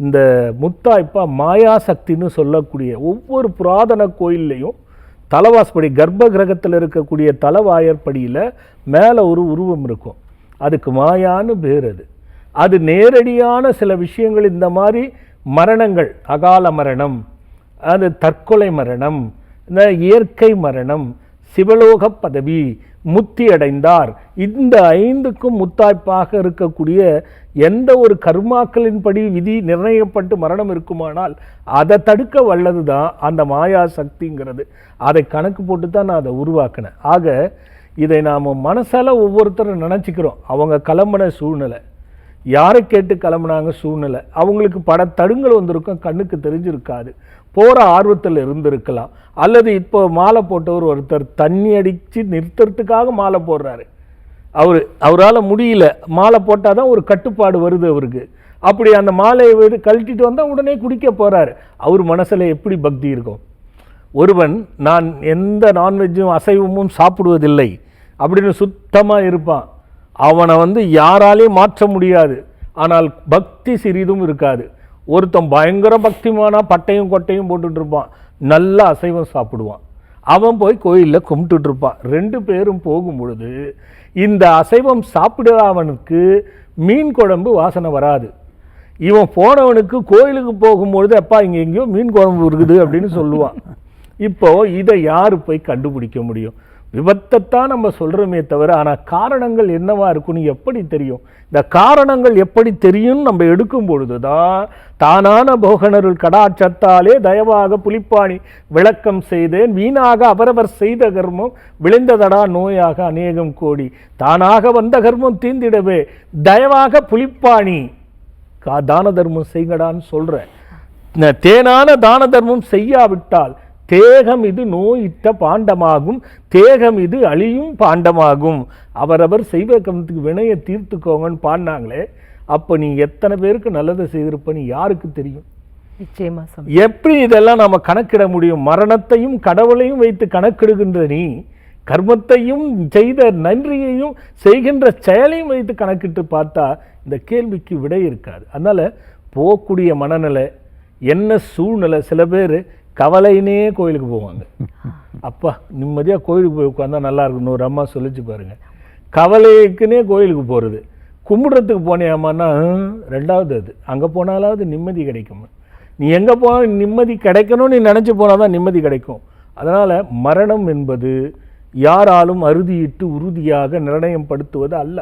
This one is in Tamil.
இந்த முத்தாய்ப்பா மாயாசக்தின்னு சொல்லக்கூடிய ஒவ்வொரு புராதன கோயில்லையும் தலவாஸ்படி கர்ப்ப கிரகத்தில் இருக்கக்கூடிய தலவாயற்படியில் மேலே ஒரு உருவம் இருக்கும். அதுக்கு மாயான்னு பேர். அது நேரடியான சில விஷயங்கள், இந்த மாதிரி மரணங்கள், அகால மரணம், அது தற்கொலை மரணம், இந்த இயற்கை மரணம், சிவலோக பதவி, முத்தி அடைந்தார், இந்த 5க்கும் முத்தாய்ப்பாக இருக்கக்கூடிய எந்த ஒரு கர்மாக்களின்படி விதி நிர்ணயிக்கப்பட்டு மரணம் இருக்குமானால் அதை தடுக்க வல்லது தான் அந்த மாயா சக்திங்கிறது. அதை கணக்கு போட்டு தான் நான் அதை உருவாக்கினேன். ஆக இதை நாம் மனசால் ஒவ்வொருத்தரும் நினச்சிக்கிறோம். அவங்க கிளம்புன சூழ்நிலை, யாரை கேட்டு கிளம்புனாங்க சூழ்நிலை, அவங்களுக்கு பட தடுங்கள் வந்திருக்கும், கண்ணுக்கு தெரிஞ்சிருக்காது, போகிற ஆர்வத்தில் இருந்திருக்கலாம். அல்லது இப்போ மாலை போட்டவர் ஒருத்தர் தண்ணி அடித்து நிறுத்துறதுக்காக மாலை போடுறாரு. அவரால் முடியல, மாலை போட்டால் தான் ஒரு கட்டுப்பாடு வருது அவருக்கு. அப்படி அந்த மாலையை கழட்டிட்டு வந்தால் உடனே குடிக்க போகிறாரு. அவர் மனசில் எப்படி பக்தி இருக்கும்? ஒருவன் நான் எந்த நான்வெஜ்ஜும் அசைவமும் சாப்பிடுவதில்லை அப்படின்னு சுத்தமாக இருப்பான். அவனை யாராலையும் மாற்ற முடியாது. ஆனால் பக்தி சிறிதும் இருக்காது. ஒருத்தன் பயங்கர பக்திமானா பட்டையும் கொட்டையும் போட்டுட்டு இருப்பான், நல்லா அசைவம் சாப்பிடுவான். அவன் போய் கோயிலில் கும்பிட்டுட்டு இருப்பான். 2 பேரும் போகும் பொழுது இந்த அசைவம் சாப்பிடுறவனுக்கு மீன் குழம்பு வாசனை வராது. இவன் போனவனுக்கு கோயிலுக்கு போகும்பொழுது அப்பா இங்கே எங்கேயோ மீன் குழம்பு இருக்குது அப்படின்னு சொல்லுவான். இப்போது இதை யார் போய் கண்டுபிடிக்க முடியும்? விபத்தைத்தான் நம்ம சொல்கிறோமே தவிர, ஆனால் காரணங்கள் என்னவா இருக்குன்னு எப்படி தெரியும்? இந்த காரணங்கள் எப்படி தெரியும்னு நம்ம எடுக்கும் பொழுது தான் தானான போகனருள் கடாட்சத்தாலே தயவாக புலிப்பாணி விளக்கம் செய்தேன், வீணாக அவரவர் செய்த கர்மம் விளைந்ததடா நோயாக அநேகம் கோடி, தானாக வந்த கர்மம் தீந்திடவே தயவாக புலிப்பாணி தான தர்மம் செய்கடான்னு சொல்கிறேன். தேனான தான தர்மம் செய்யாவிட்டால் தேகம் இது நோயிட்ட பாண்டமாகும், தேகம் இது அழியும் பாண்டமாகும், அவரவர் செய்வ கர்மத்துக்கு வினையை தீர்த்துக்கோங்கன்னு பாடினாங்களே. அப்போ நீ எத்தனை பேருக்கு நல்லதை செய்திருப்பன்னு யாருக்கு தெரியும்? நிச்சயமா. எப்படி இதெல்லாம் நாம் கணக்கிட முடியும்? மரணத்தையும் கடவுளையும் வைத்து கணக்கிடுகின்ற நீ கர்மத்தையும் செய்த நன்றியையும் செய்கின்ற செயலையும் வைத்து கணக்கிட்டு பார்த்தா இந்த கேள்விக்கு விடை இருக்காது. அதனால் போகக்கூடிய மனநிலை என்ன சூழ்நிலை, சில பேர் கவலைனே கோயிலுக்கு போவாங்க. அப்பா நிம்மதியாக கோயிலுக்கு போய் உட்காந்தா நல்லா இருக்குன்னு ஒரு அம்மா சொல்லிச்சு பாருங்கள். கவலைக்குன்னே கோயிலுக்கு போகிறது. கும்பிட்றதுக்கு போனேம்மான்னா 2வது அது, அங்கே போனாலாவது நிம்மதி கிடைக்கும். நீ எங்கே போனால் நிம்மதி கிடைக்கணும்னு நீ நினச்சி போனால் தான் நிம்மதி கிடைக்கும். அதனால் மரணம் என்பது யாராலும் அறுதியிட்டு உறுதியாக நிர்ணயம் படுத்துவது அல்ல.